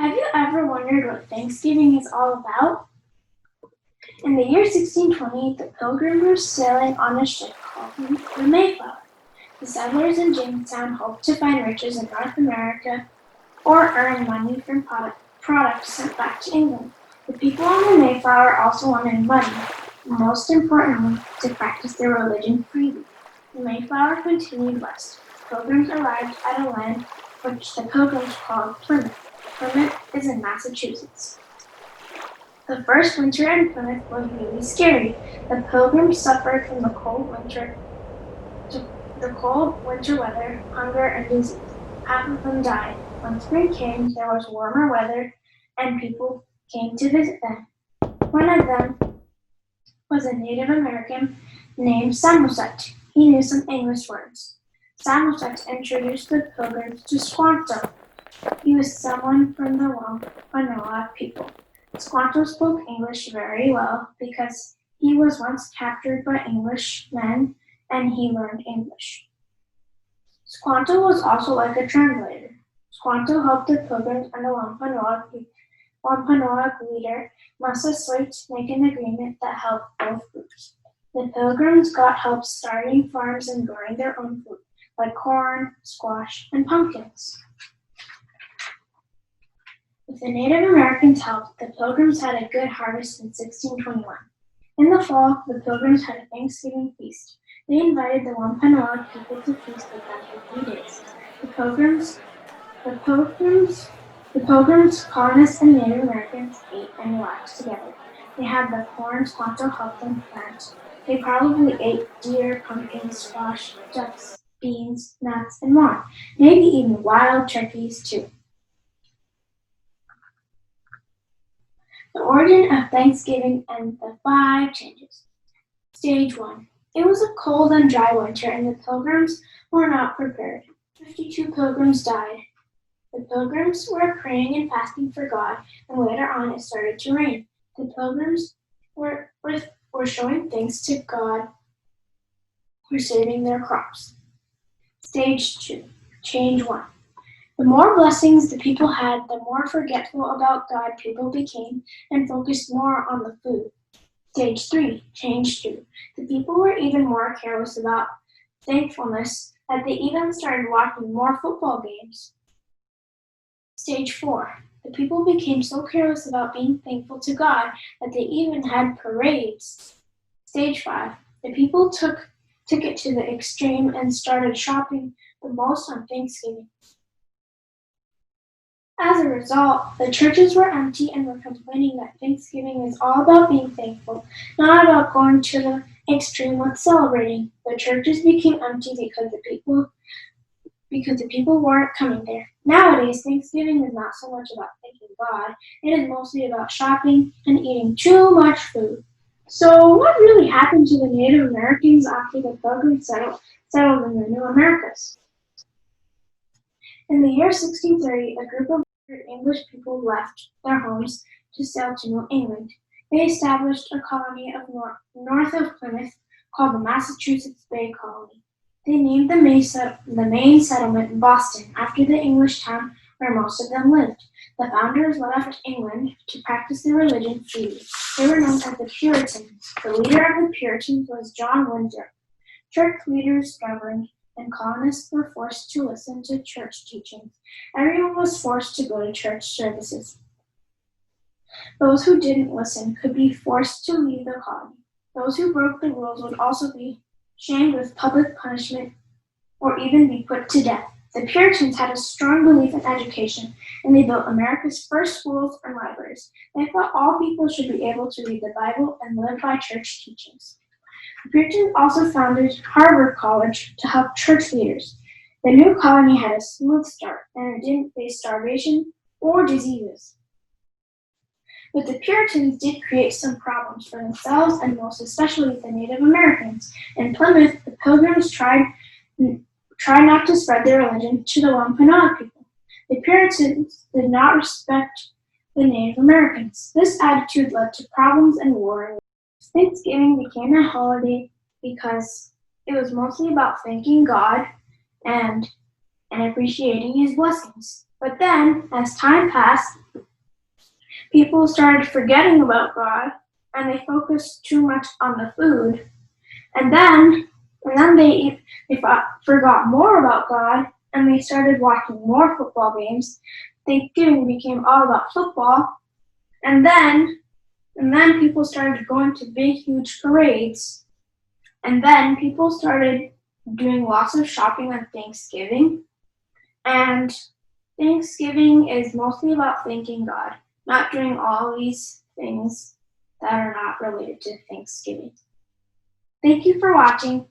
Have you ever wondered what Thanksgiving is all about? In the year 1620, the Pilgrims were sailing on a ship called the Mayflower. The settlers in Jamestown hoped to find riches in North America or earn money from products sent back to England. The people on the Mayflower also wanted money, most importantly, to practice their religion freely. The Mayflower continued west. The Pilgrims arrived at a land which the Pilgrims called Plymouth. Plymouth is in Massachusetts. The first winter in Plymouth was really scary. The Pilgrims suffered from the cold winter weather, hunger, and disease. Half of them died. When spring came, there was warmer weather, and people came to visit them. One of them was a Native American named Samoset. He knew some English words. Samoset introduced the Pilgrims to Squanto. He was someone from the Wampanoag people. Squanto spoke English very well because he was once captured by Englishmen and he learned English. Squanto was also like a translator. Squanto helped the Pilgrims and the Wampanoag leader, Massasoit, make an agreement that helped both groups. The Pilgrims got help starting farms and growing their own food, like corn, squash, and pumpkins. With the Native Americans' help, the Pilgrims had a good harvest in 1621. In the fall, the Pilgrims had a Thanksgiving feast. They invited the Wampanoag people to feast with them for 3 days. The Pilgrims, colonists, and Native Americans ate and relaxed together. They had the corn Squanto helped them plant. They probably ate deer, pumpkins, squash, ducks, beans, nuts, and more. Maybe even wild turkeys, too. The origin of Thanksgiving and the 5 changes. Stage 1. It was a cold and dry winter, and the Pilgrims were not prepared. 52 Pilgrims died. The Pilgrims were praying and fasting for God, and later on it started to rain. The Pilgrims were showing thanks to God for saving their crops. Stage 2. Change 1. The more blessings the people had, the more forgetful about God people became and focused more on the food. Stage 3. Change 2. The people were even more careless about thankfulness that they even started watching more football games. Stage 4. The people became so careless about being thankful to God that they even had parades. Stage 5. The people took it to the extreme and started shopping the most on Thanksgiving. As a result, the churches were empty and were complaining that Thanksgiving is all about being thankful, not about going to the extreme with celebrating. The churches became empty because the people weren't coming there. Nowadays, Thanksgiving is not so much about thanking God, it is mostly about shopping and eating too much food. So what really happened to the Native Americans after the Pilgrims settled in the New Americas? In the year 1630, a group of English people left their homes to sail to New England. They established a colony of north of Plymouth called the Massachusetts Bay Colony. They named the main settlement Boston after the English town where most of them lived. The founders left England to practice their religion freely. They were known as the Puritans. The leader of the Puritans was John Winthrop. Church leaders governed, and colonists were forced to listen to church teachings. Everyone was forced to go to church services. Those who didn't listen could be forced to leave the colony. Those who broke the rules would also be shamed with public punishment or even be put to death. The Puritans had a strong belief in education, and they built America's first schools and libraries. They thought all people should be able to read the Bible and live by church teachings. The Puritans also founded Harvard College to help church leaders. The new colony had a smooth start, and it didn't face starvation or diseases. But the Puritans did create some problems for themselves and most especially the Native Americans. In Plymouth, the Pilgrims tried not to spread their religion to the Wampanoag people. The Puritans did not respect the Native Americans. This attitude led to problems and war. Thanksgiving became a holiday because it was mostly about thanking God and and appreciating his blessings. But then, as time passed, people started forgetting about God and they focused too much on the food. And then they forgot more about God and they started watching more football games. Thanksgiving became all about football. And then people started going to big, huge parades. And then people started doing lots of shopping on Thanksgiving. And Thanksgiving is mostly about thanking God, not doing all these things that are not related to Thanksgiving. Thank you for watching.